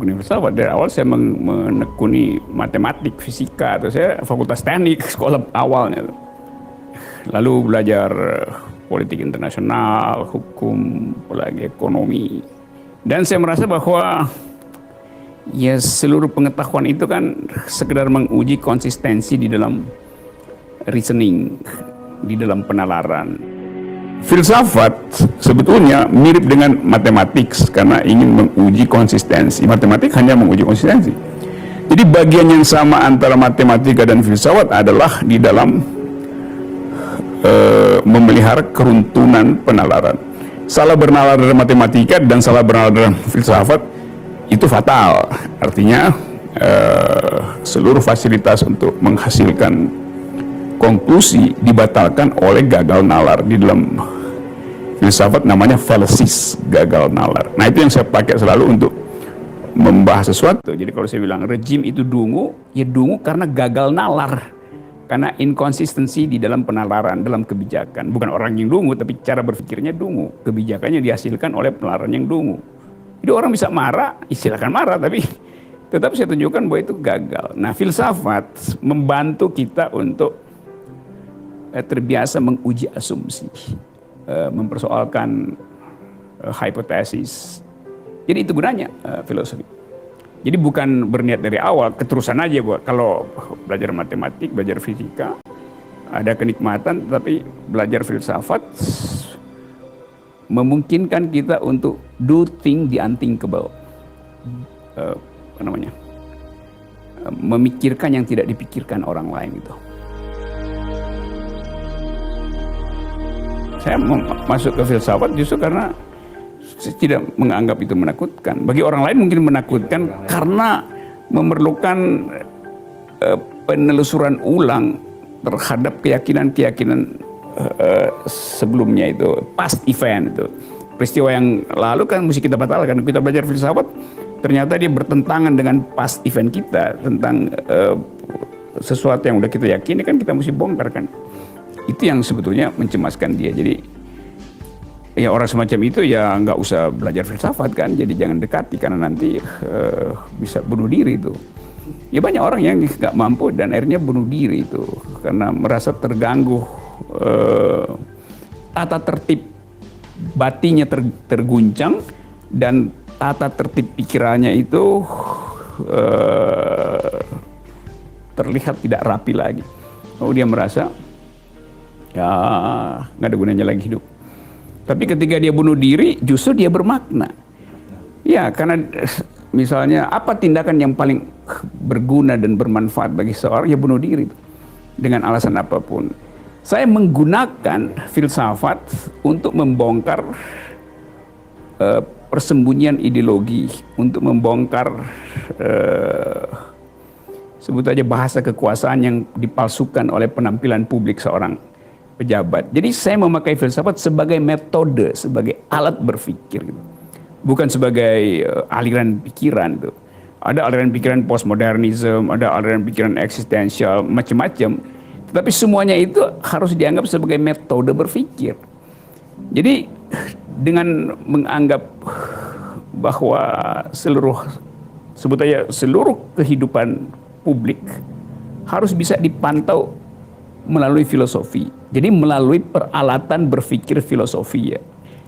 menekuni filsafat. Dari awal saya menekuni matematik, fisika, atau saya fakultas teknik sekolah awalnya. Lalu belajar politik internasional, hukum, apalagi ekonomi. Dan saya merasa bahwa ya seluruh pengetahuan itu kan sekedar menguji konsistensi di dalam reasoning, di dalam penalaran. Filsafat sebetulnya mirip dengan matematik karena ingin menguji konsistensi. Matematik hanya menguji konsistensi. Jadi bagian yang sama antara matematika dan filsafat adalah di dalam memelihara keruntuhan penalaran. Salah bernalar dalam matematika dan salah bernalar dalam filsafat itu fatal. Artinya seluruh fasilitas untuk menghasilkan konklusi dibatalkan oleh gagal nalar. Di dalam filsafat namanya fallacies, gagal nalar. Nah itu yang saya pakai selalu untuk membahas sesuatu. Jadi kalau saya bilang rejim itu dungu, ya dungu karena gagal nalar, karena inkonsistensi di dalam penalaran, dalam kebijakan. Bukan orang yang dungu, tapi cara berpikirnya dungu. Kebijakannya dihasilkan oleh penalaran yang dungu. Jadi orang bisa marah, silakan marah, tapi tetap saya tunjukkan bahwa itu gagal. Nah filsafat membantu kita untuk terbiasa menguji asumsi, mempersoalkan hipotesis. Jadi itu gunanya filosofi. Jadi bukan berniat dari awal, keterusan aja buat kalau belajar matematik, belajar fisika, ada kenikmatan, tapi belajar filsafat memungkinkan kita untuk do thing the unthinkable. Apa namanya? Memikirkan yang tidak dipikirkan orang lain itu. Saya masuk ke filsafat justru karena saya tidak menganggap itu menakutkan. Bagi orang lain mungkin menakutkan karena memerlukan penelusuran ulang terhadap keyakinan-keyakinan sebelumnya itu, past event itu. Peristiwa yang lalu kan mesti kita batalkan. Kita belajar filsafat, ternyata dia bertentangan dengan past event kita, tentang sesuatu yang udah kita yakini kan kita mesti bongkar kan. Itu yang sebetulnya mencemaskan dia. Jadi ya orang semacam itu ya nggak usah belajar filsafat kan. Jadi jangan dekati karena nanti bisa bunuh diri itu. Ya banyak orang yang nggak mampu dan akhirnya bunuh diri itu karena merasa terganggu, tata tertib batinnya terguncang dan tata tertib pikirannya itu terlihat tidak rapi lagi. Oh dia merasa ya nggak ada gunanya lagi hidup. Tapi ketika dia bunuh diri justru dia bermakna. Ya karena misalnya apa tindakan yang paling berguna dan bermanfaat bagi seorang, ya bunuh diri dengan alasan apapun. Saya menggunakan filsafat untuk membongkar persembunyian ideologi, untuk membongkar sebut aja bahasa kekuasaan yang dipalsukan oleh penampilan publik seorang pejabat. Jadi saya memakai filsafat sebagai metode, sebagai alat berpikir gitu. Bukan sebagai aliran pikiran tuh. Ada aliran pikiran postmodernisme, ada aliran pikiran eksistensial, macam-macam. Tetapi semuanya itu harus dianggap sebagai metode berpikir. Jadi dengan menganggap bahwa sebut aja seluruh kehidupan publik harus bisa dipantau melalui filosofi. Jadi melalui peralatan berpikir filosofi ya.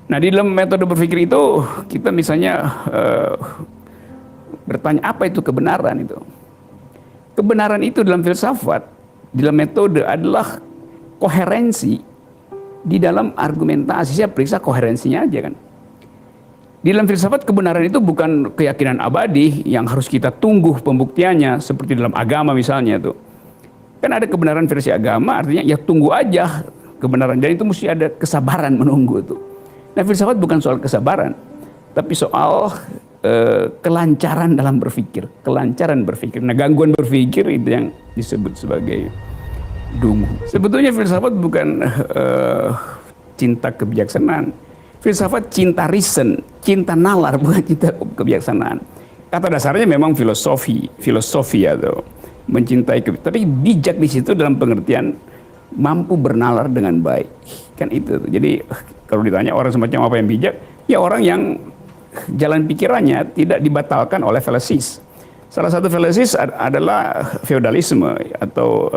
Nah di dalam metode berpikir itu kita misalnya bertanya apa itu kebenaran itu. Kebenaran itu dalam filsafat, dalam metode adalah koherensi di dalam argumentasi. Saya periksa koherensinya aja kan. Di dalam filsafat kebenaran itu bukan keyakinan abadi yang harus kita tunggu pembuktiannya seperti dalam agama misalnya tuh. Kan ada kebenaran versi agama artinya ya tunggu aja kebenaran, dan itu mesti ada kesabaran menunggu tuh. Nah filsafat bukan soal kesabaran, tapi soal kelancaran dalam berpikir, kelancaran berpikir. Nah gangguan berpikir itu yang disebut sebagai dungu. Sebetulnya filsafat bukan cinta kebijaksanaan. Filsafat cinta reason, cinta nalar, bukan cinta kebijaksanaan. Kata dasarnya memang filosofi atau mencintai tapi bijak di situ dalam pengertian mampu bernalar dengan baik. Kan itu. Jadi kalau ditanya orang semacam apa yang bijak, ya orang yang jalan pikirannya tidak dibatalkan oleh fallacies. Salah satu fallacies adalah feodalisme atau